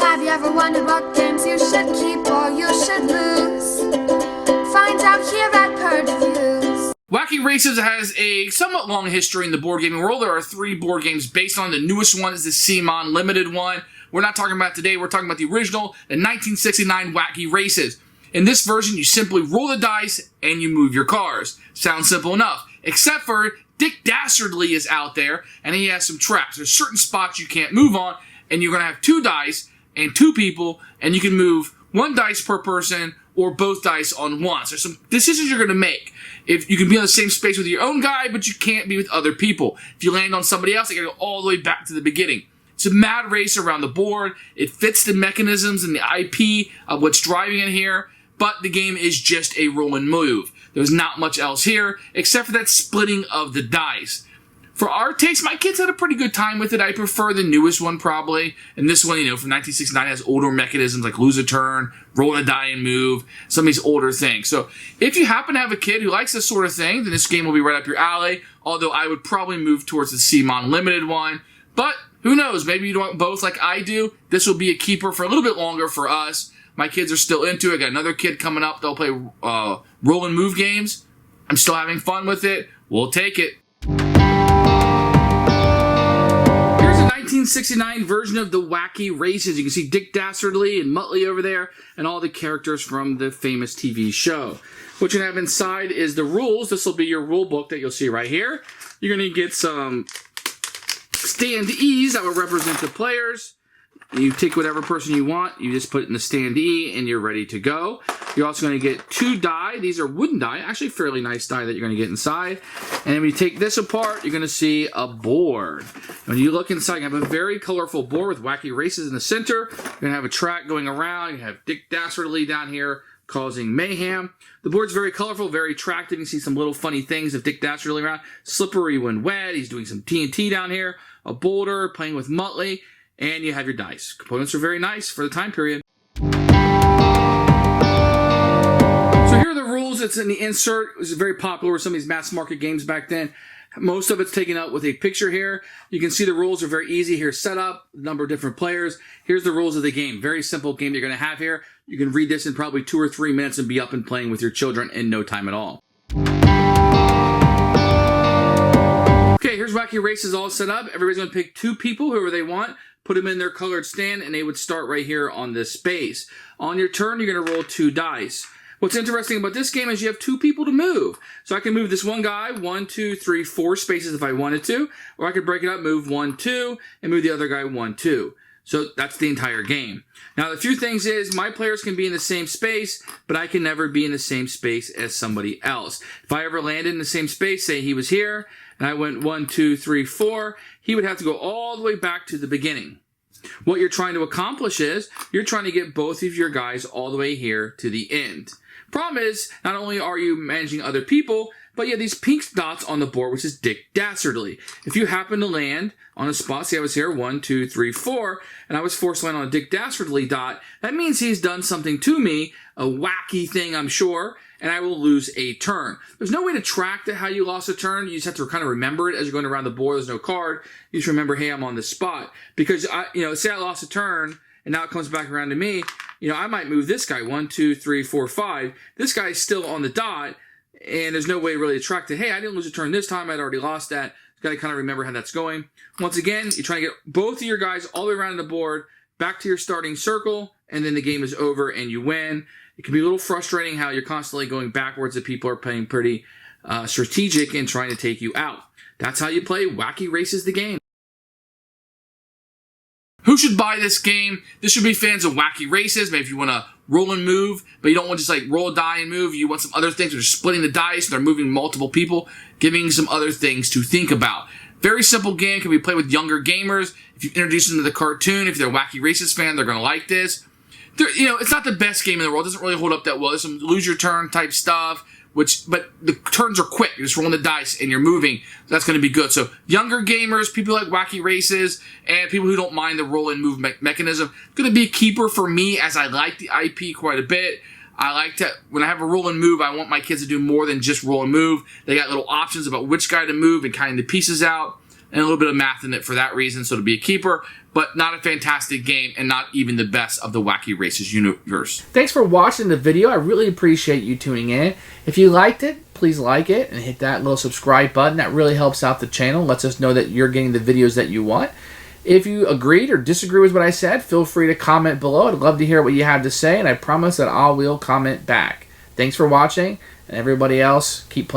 Have you ever wondered what games you should keep or you should lose? Find out here at Purge Reviews. Wacky Races has a somewhat long history in the board gaming world. There are 3 board games based on. The newest one is the CMON Limited one. We're not talking about today. We're talking about the original, the 1969 Wacky Races. In this version, you simply roll the dice and you move your cars. Sounds simple enough. Except for Dick Dastardly is out there and he has some traps. There's certain spots you can't move on, and you're going to have 2 dice and 2 people, and you can move 1 dice per person or both dice on once. There's some decisions you're going to make. If you can be in the same space with your own guy, but you can't be with other people. If you land on somebody else, you got to go all the way back to the beginning. It's a mad race around the board. It fits the mechanisms and the IP of what's driving it here, but the game is just a roll and move. There's not much else here, except for that splitting of the dice. For our taste, my kids had a pretty good time with it. I prefer the newest one, probably. And this one, from 1969 has older mechanisms like lose a turn, roll a die and move, some of these older things. So if you happen to have a kid who likes this sort of thing, then this game will be right up your alley. Although I would probably move towards the CMON Limited one. But who knows? Maybe you want both like I do. This will be a keeper for a little bit longer for us. My kids are still into it. I got another kid coming up. They'll play roll and move games. I'm still having fun with it. We'll take it. 1969 version of the Wacky Races. You can see Dick Dastardly and Muttley over there and all the characters from the famous TV show. What you're going to have inside is the rules. This will be your rule book that you'll see right here. You're going to get some standees that will represent the players. You take whatever person you want, you just put it in the standee, and you're ready to go. You're also going to get 2 die. These are wooden die, actually fairly nice die that you're going to get inside. And then when you take this apart, you're going to see a board. When you look inside, you have a very colorful board with Wacky Races in the center. You're going to have a track going around. You have Dick Dastardly down here causing mayhem. The board's very colorful, very attractive. You can see some little funny things of Dick Dastardly around. Slippery when wet. He's doing some TNT down here. A boulder, playing with Muttley. And you have your dice. Components are very nice for the time period. So here are the rules. It's in the insert. It was very popular with some of these mass market games back then. Most of it's taken out with a picture here. You can see the rules are very easy. Here's setup, number of different players. Here's the rules of the game. Very simple game you're going to have here. You can read this in probably 2 or 3 minutes and be up and playing with your children in no time at all. Okay, here's Wacky Races all set up. Everybody's going to pick 2 people, whoever they want. Put them in their colored stand, and they would start right here on this space. On your turn, you're going to roll 2 dice. What's interesting about this game is you have 2 people to move. So I can move this one guy 1, 2, 3, 4 spaces if I wanted to, or I could break it up, move 1, 2, and move the other guy 1, 2. So that's the entire game. Now, the few things is my players can be in the same space, but I can never be in the same space as somebody else. If I ever landed in the same space, say he was here, and I went 1, 2, 3, 4, he would have to go all the way back to the beginning. What you're trying to accomplish is you're trying to get both of your guys all the way here to the end. Problem is, not only are you managing other people, but you have these pink dots on the board, which is Dick Dastardly. If you happen to land on a spot, see I was here, 1, 2, 3, 4, and I was forced to land on a Dick Dastardly dot, that means he's done something to me, a wacky thing I'm sure, and I will lose a turn. There's no way to track how you lost a turn. You just have to kind of remember it as you're going around the board. There's no card. You just remember, hey, I'm on this spot. Because, say I lost a turn, and now it comes back around to me, I might move this guy, 1, 2, 3, 4, 5. This guy's still on the dot, and there's no way really to track hey, I didn't lose a turn this time. I'd already lost that. You've got to kind of remember how that's going. Once again, you're trying to get both of your guys all the way around the board, back to your starting circle, and then the game is over and you win. It can be a little frustrating how you're constantly going backwards and people are playing pretty strategic and trying to take you out. That's how you play Wacky Races the game. Who should buy this game? This should be fans of Wacky Races. Maybe if you want to roll and move, but you don't want to just roll a die and move. You want some other things. They're splitting the dice. They're moving multiple people, giving some other things to think about. Very simple game. Can be played with younger gamers. If you introduce them to the cartoon, if they're a Wacky Races fan, they're going to like this. It's not the best game in the world. It doesn't really hold up that well. There's some lose your turn type stuff, but the turns are quick. You're just rolling the dice and you're moving. That's going to be good. So younger gamers, people like Wacky Races, and people who don't mind the roll and move mechanism, going to be a keeper for me as I like the IP quite a bit. I like to, when I have a roll and move, I want my kids to do more than just roll and move. They got little options about which guy to move and kind of the pieces out, and a little bit of math in it for that reason, so it'll be a keeper. But but not a fantastic game and not even the best of the Wacky Races universe. Thanks for watching the video. I really appreciate you tuning in. If you liked it, please like it and hit that little subscribe button. That really helps out the channel, lets us know that you're getting the videos that you want. If you agreed or disagree with what I said, feel free to comment below. I'd love to hear what you have to say, and I promise that I will comment back. Thanks for watching, and everybody else, keep playing.